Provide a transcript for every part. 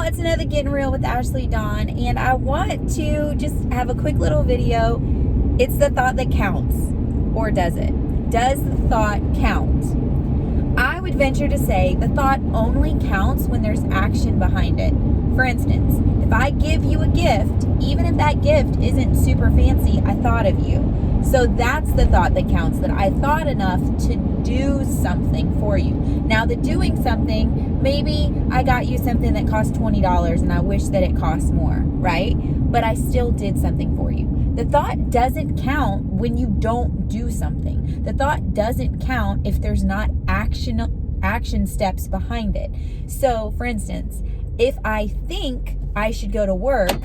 it's another Gettin Real with Ashleydawn, and I want to just have a quick little video. It's the thought that counts, or does it? Does the thought count? I would venture to say the thought only counts when there's action behind it. For instance, if I give you a gift, even if that gift isn't super fancy, I thought of you. So that's the thought that counts, that I thought enough to do something for you. Now, the doing something, maybe I got you something that cost $20 and I wish that it cost more, right? But I still did something for you. The thought doesn't count when you don't do something. The thought doesn't count if there's not action steps behind it. So, for instance, if I think I should go to work,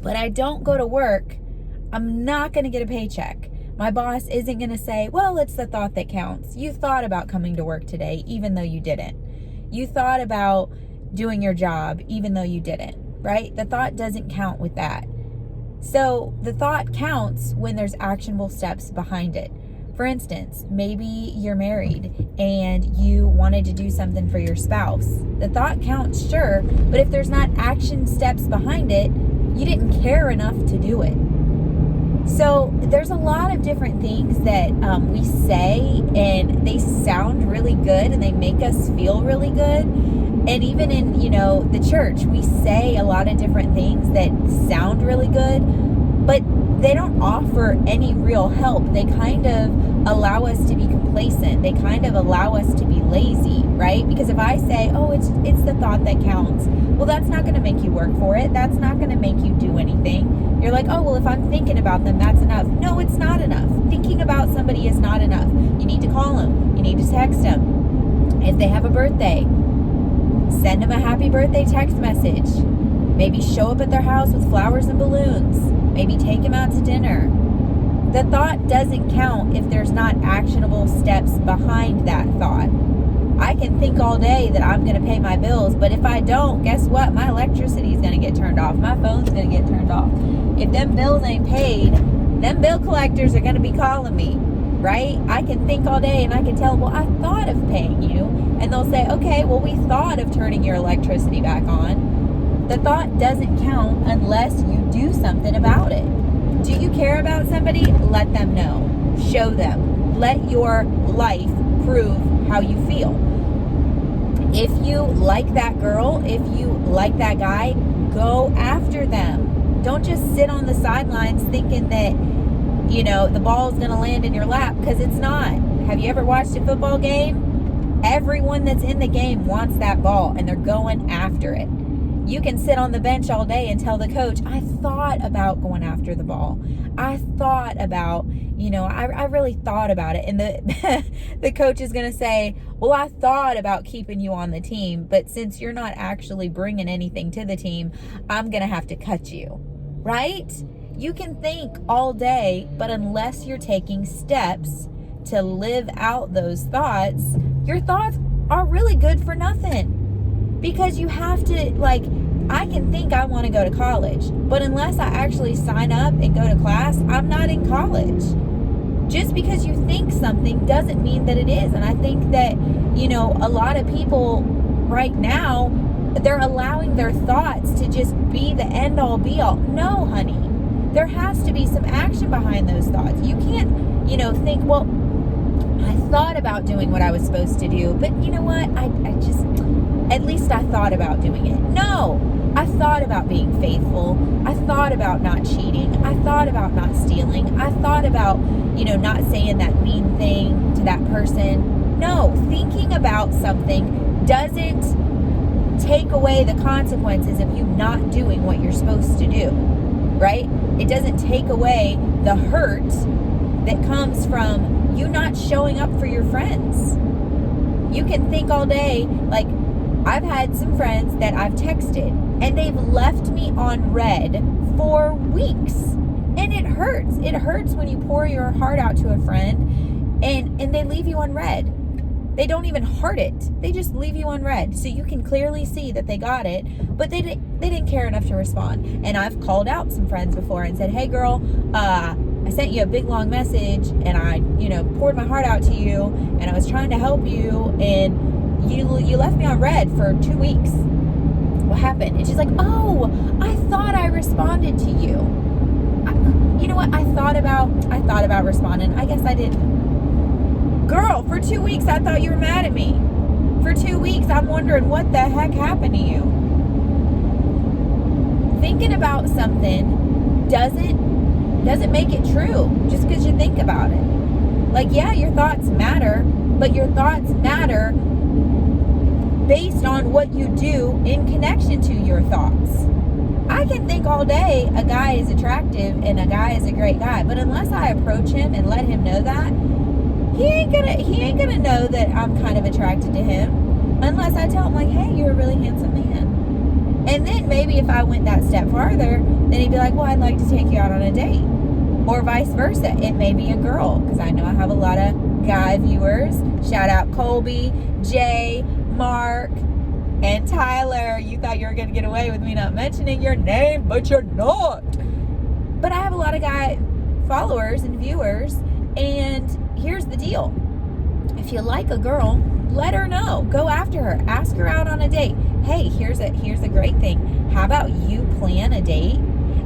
but I don't go to work, I'm not going to get a paycheck. My boss isn't going to say, well, it's the thought that counts. You thought about coming to work today, even though you didn't. You thought about doing your job, even though you didn't, right? The thought doesn't count with that. So the thought counts when there's actionable steps behind it. For instance, maybe you're married and you wanted to do something for your spouse. The thought counts, sure, but if there's not action steps behind it, you didn't care enough to do it. So there's a lot of different things that we say, and they sound really good and they make us feel really good. And even in, the church, we say a lot of different things that sound really good, but they don't offer any real help. They kind of allow us to be complacent. They kind of allow us to be lazy, right? Because if I say, oh, it's the thought that counts, well, that's not going to make you work for it. That's not going to make you do anything. You're like, oh, well, if I'm thinking about them, that's enough. No, it's not enough. Thinking about somebody is not enough. You need to call them. You need to text them. If they have a birthday, send them a happy birthday text message. Maybe show up at their house with flowers and balloons. Maybe take them out to dinner. The thought doesn't count if there's not actionable steps behind that thought. I can think all day that I'm going to pay my bills, but if I don't, guess what? My electricity is going to get turned off. My phone's going to get turned off. If them bills ain't paid, them bill collectors are going to be calling me, right? I can think all day and I can tell them, well, I thought of paying you. And they'll say, okay, well, we thought of turning your electricity back on. The thought doesn't count unless you do something about it. Do you care about somebody? Let them know. Show them. Let your life prove how you feel. If you like that girl, if you like that guy, go after them. Don't just sit on the sidelines thinking that, the ball's going to land in your lap, because it's not. Have you ever watched a football game? Everyone that's in the game wants that ball, and they're going after it. You can sit on the bench all day and tell the coach, I thought about going after the ball. I thought about, I really thought about it. And the coach is going to say, well, I thought about keeping you on the team, but since you're not actually bringing anything to the team, I'm going to have to cut you, right? You can think all day, but unless you're taking steps to live out those thoughts, your thoughts are really good for nothing. Because you have to, I can think I want to go to college, but unless I actually sign up and go to class, I'm not in college. Just because you think something doesn't mean that it is. And I think that, a lot of people right now, they're allowing their thoughts to just be the end all be all. No, honey. There has to be some action behind those thoughts. You can't, think, well, I thought about doing what I was supposed to do, but you know what? At least I thought about doing it. No, I thought about being faithful. I thought about not cheating. I thought about not stealing. I thought about, not saying that mean thing to that person. No, thinking about something doesn't take away the consequences of you not doing what you're supposed to do, right? It doesn't take away the hurt that comes from you not showing up for your friends. You can think all day, I've had some friends that I've texted and they've left me on red for weeks. And it hurts. It hurts when you pour your heart out to a friend and they leave you on red. They don't even heart it. They just leave you on red. So you can clearly see that they got it, but they didn't care enough to respond. And I've called out some friends before and said, hey girl, I sent you a big long message and I, poured my heart out to you and I was trying to help you and you left me on red for 2 weeks. what happened? And she's like, oh, I thought I responded to you. You know what? I thought about responding. I guess I didn't. Girl, for 2 weeks, I thought you were mad at me. For 2 weeks, I'm wondering what the heck happened to you. Thinking about something doesn't make it true just because you think about it. Like, yeah, your thoughts matter, but your thoughts matter based on what you do in connection to your thoughts. I can think all day a guy is attractive and a guy is a great guy, but unless I approach him and let him know that, he ain't gonna know that I'm kind of attracted to him unless I tell him, like, hey, you're a really handsome man. And then maybe if I went that step farther, then he'd be like, well, I'd like to take you out on a date. Or vice versa. It may be a girl, because I know I have a lot of guy viewers. Shout out Colby, Jay, Mark, and Tyler. You thought you were going to get away with me not mentioning your name, but you're not. But I have a lot of guy followers and viewers, and here's the deal. If you like a girl, let her know. Go after her. Ask her out on a date. Hey, here's a great thing. How about you plan a date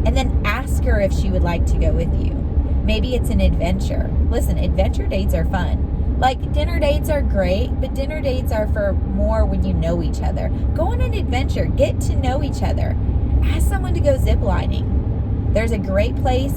and then ask her if she would like to go with you? Maybe it's an adventure. Listen, adventure dates are fun. Like, dinner dates are great, but dinner dates are for more when you know each other. Go on an adventure. Get to know each other. Ask someone to go zip lining. There's a great place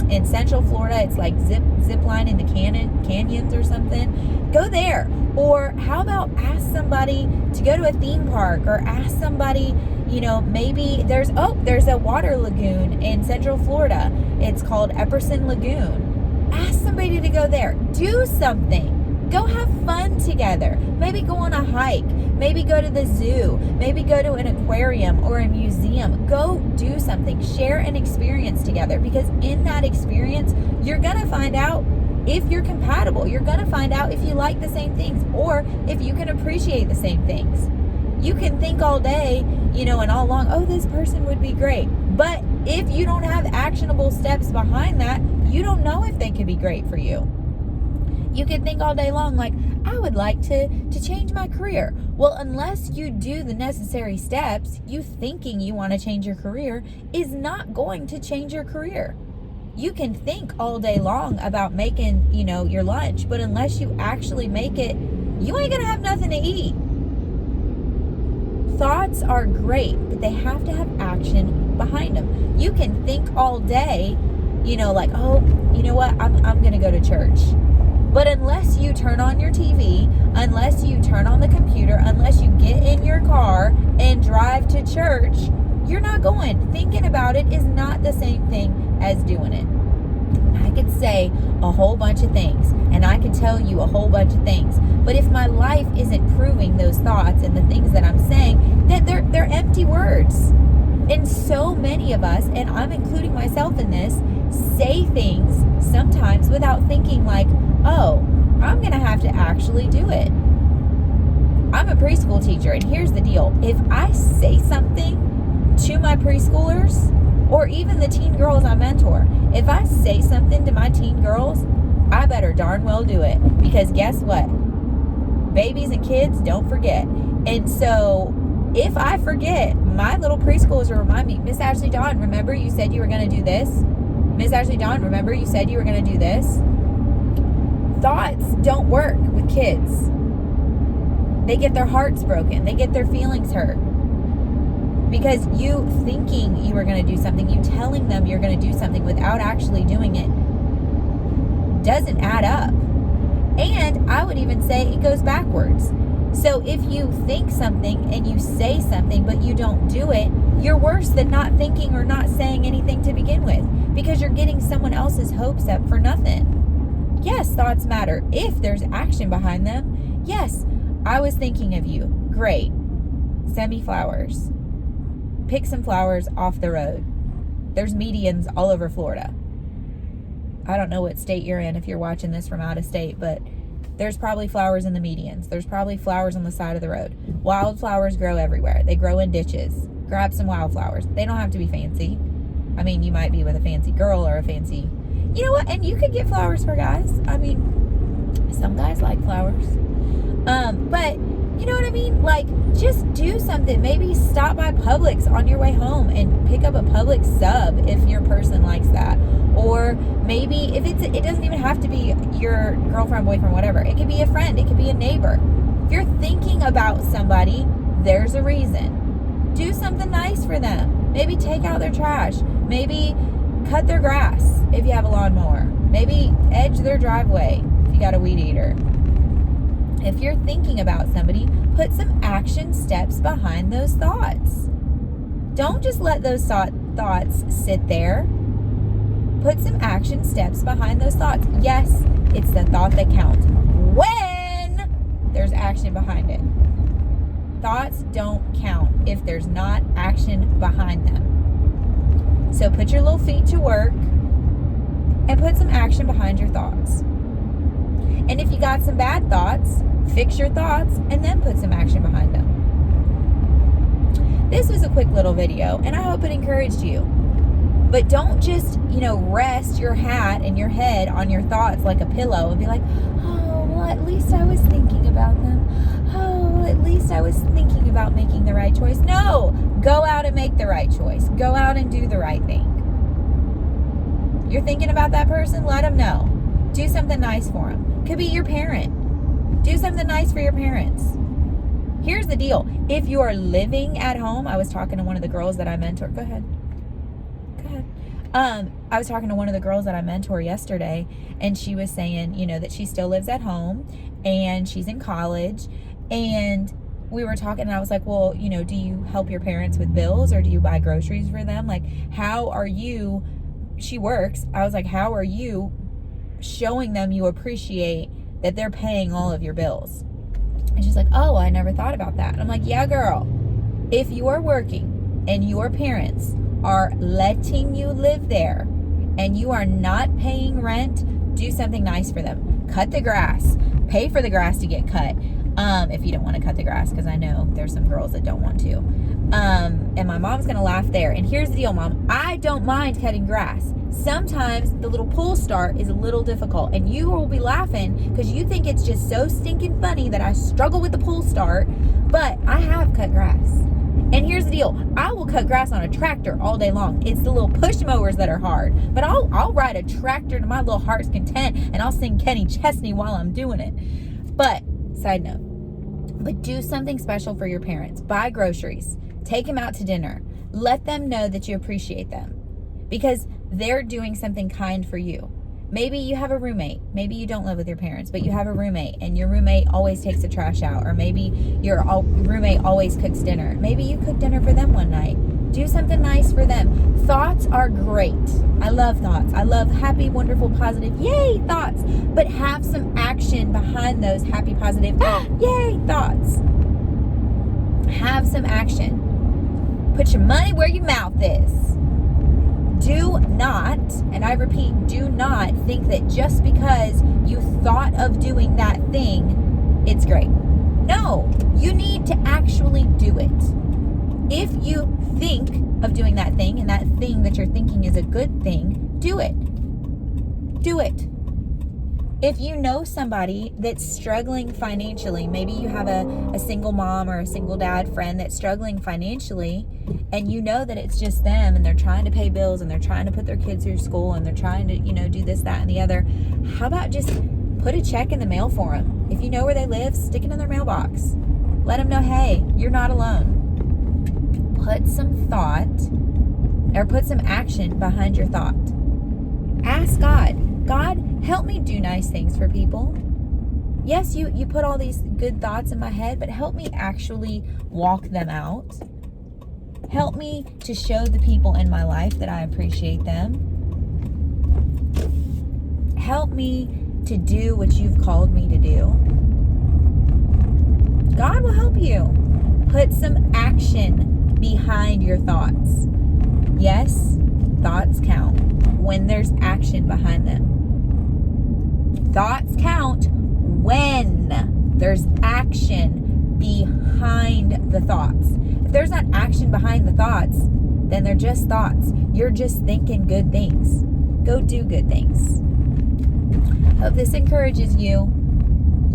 in Central Florida. It's like zip line in the canyons or something. Go there. Or how about ask somebody to go to a theme park, or ask somebody, maybe there's a water lagoon in Central Florida. It's called Epperson Lagoon. Ask somebody to go there. Do something. Go have fun together. Maybe go on a hike. Maybe go to the zoo. Maybe go to an aquarium or a museum. Go do something. Share an experience together, because in that experience, you're going to find out if you're compatible. You're going to find out if you like the same things, or if you can appreciate the same things. You can think all day, and all along, oh, this person would be great. But if you don't have actionable steps behind that, you don't know if they could be great for you. You can think all day long, like, I would like to change my career. Well, unless you do the necessary steps, you thinking you want to change your career is not going to change your career. You can think all day long about making, your lunch, but unless you actually make it, you ain't going to have nothing to eat. Thoughts are great, but they have to have action behind them. You can think all day, like, oh, you know what, I'm going to go to church. But unless you turn on your TV, unless you turn on the computer, unless you get in your car and drive to church, you're not going. Thinking about it is not the same thing as doing it. I could say a whole bunch of things, and I could tell you a whole bunch of things. But if my life isn't proving those thoughts and the things that I'm saying, then they're empty words. And so many of us, and I'm including myself in this, say things sometimes without thinking, like, oh, I'm going to have to actually do it. I'm a preschool teacher, and here's the deal. If I say something to my preschoolers, or even the teen girls I mentor, if I say something to my teen girls, I better darn well do it. Because guess what? Babies and kids don't forget. And so if I forget, my little preschoolers will remind me, Miss Ashleydawn, remember you said you were going to do this? Miss Ashleydawn, remember you said you were going to do this? Thoughts don't work with kids. They get their hearts broken. They get their feelings hurt. Because you thinking you were going to do something, you telling them you're going to do something without actually doing it, doesn't add up. And I would even say it goes backwards. So if you think something and you say something but you don't do it, you're worse than not thinking or not saying anything to begin with, because you're getting someone else's hopes up for nothing. Yes, thoughts matter if there's action behind them. Yes, I was thinking of you. Great. Send me flowers. Pick some flowers off the road. There's medians all over Florida. I don't know what state you're in if you're watching this from out of state, but there's probably flowers in the medians. There's probably flowers on the side of the road. Wildflowers grow everywhere. They grow in ditches. Grab some wildflowers. They don't have to be fancy. I mean, you might be with a fancy girl or a fancy, you know what? And you could get flowers for guys. I mean, some guys like flowers. But You know what I mean? Like, just do something. Maybe stop by Publix on your way home and pick up a Publix sub if your person likes that. Or maybe if it doesn't even have to be your girlfriend, boyfriend, whatever. It could be a friend. It could be a neighbor. If you're thinking about somebody, there's a reason. Do something nice for them. Maybe take out their trash. Maybe cut their grass if you have a lawnmower. Maybe edge their driveway if you got a weed eater. If you're thinking about somebody, put some action steps behind those thoughts. Don't just let those thoughts sit there. Put some action steps behind those thoughts. Yes, it's the thought that counts when there's action behind it. Thoughts don't count if there's not action behind them. So put your little feet to work and put some action behind your thoughts. And if you got some bad thoughts, fix your thoughts and then put some action behind them. This was a quick little video and I hope it encouraged you. But don't just, rest your hat and your head on your thoughts like a pillow and be like, oh, well, at least I was thinking about them. Oh, well, at least I was thinking about making the right choice. No, go out and make the right choice. Go out and do the right thing. You're thinking about that person? Let them know. Do something nice for them. Could be your parent. Do something nice for your parents. Here's the deal. If you are living at home, I was talking to one of the girls that I mentor. Go ahead. I was talking to one of the girls that I mentor yesterday, and she was saying, that she still lives at home and she's in college. And we were talking and I was like, well, do you help your parents with bills or do you buy groceries for them? Like, how are you, she works. I was like, how are you showing them you appreciate that they're paying all of your bills? And she's like, oh, I never thought about that. And I'm like, yeah, girl, if you are working and your parents are letting you live there and you are not paying rent, do something nice for them. Cut the grass. Pay for the grass to get cut. If you don't want to cut the grass, because I know there's some girls that don't want to. And my mom's going to laugh there. And here's the deal, Mom. I don't mind cutting grass. Sometimes the little pull start is a little difficult. And you will be laughing because you think it's just so stinking funny that I struggle with the pull start. But I have cut grass. And here's the deal. I will cut grass on a tractor all day long. It's the little push mowers that are hard. But I'll ride a tractor to my little heart's content. And I'll sing Kenny Chesney while I'm doing it. But, side note. But do something special for your parents. Buy groceries. Take them out to dinner. Let them know that you appreciate them. Because they're doing something kind for you. Maybe you have a roommate. Maybe you don't live with your parents, but you have a roommate and your roommate always takes the trash out. Or maybe your roommate always cooks dinner. Maybe you cook dinner for them one night. Do something nice for them. Thoughts are great. I love thoughts. I love happy, wonderful, positive, yay, thoughts. But have some action behind those happy, positive, yay, thoughts. Have some action. Put your money where your mouth is. Do not, and I repeat, do not think that just because you thought of doing that thing, it's great. No, you need to actually do it. If you think of doing that thing, and that thing that you're thinking is a good thing, do it. Do it. If you know somebody that's struggling financially, maybe you have a single mom or a single dad friend that's struggling financially, and you know that it's just them and they're trying to pay bills and they're trying to put their kids through school and they're trying to, do this, that, and the other. How about just put a check in the mail for them? If you know where they live, stick it in their mailbox. Let them know, hey, you're not alone. Put some thought or put some action behind your thought. Ask God, God, help me do nice things for people. Yes, you put all these good thoughts in my head, but help me actually walk them out. Help me to show the people in my life that I appreciate them. Help me to do what you've called me to do. God will help you. Put some action behind your thoughts. Yes, thoughts count when there's action behind them. Thoughts count when there's action behind the thoughts. If there's not action behind the thoughts, then they're just thoughts. You're just thinking good things. Go do good things. Hope this encourages you.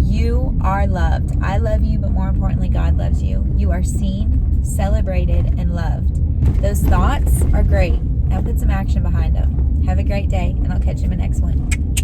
You are loved. I love you, but more importantly, God loves you. You are seen, celebrated, and loved. Those thoughts are great. Now put some action behind them. Have a great day, and I'll catch you in the next one.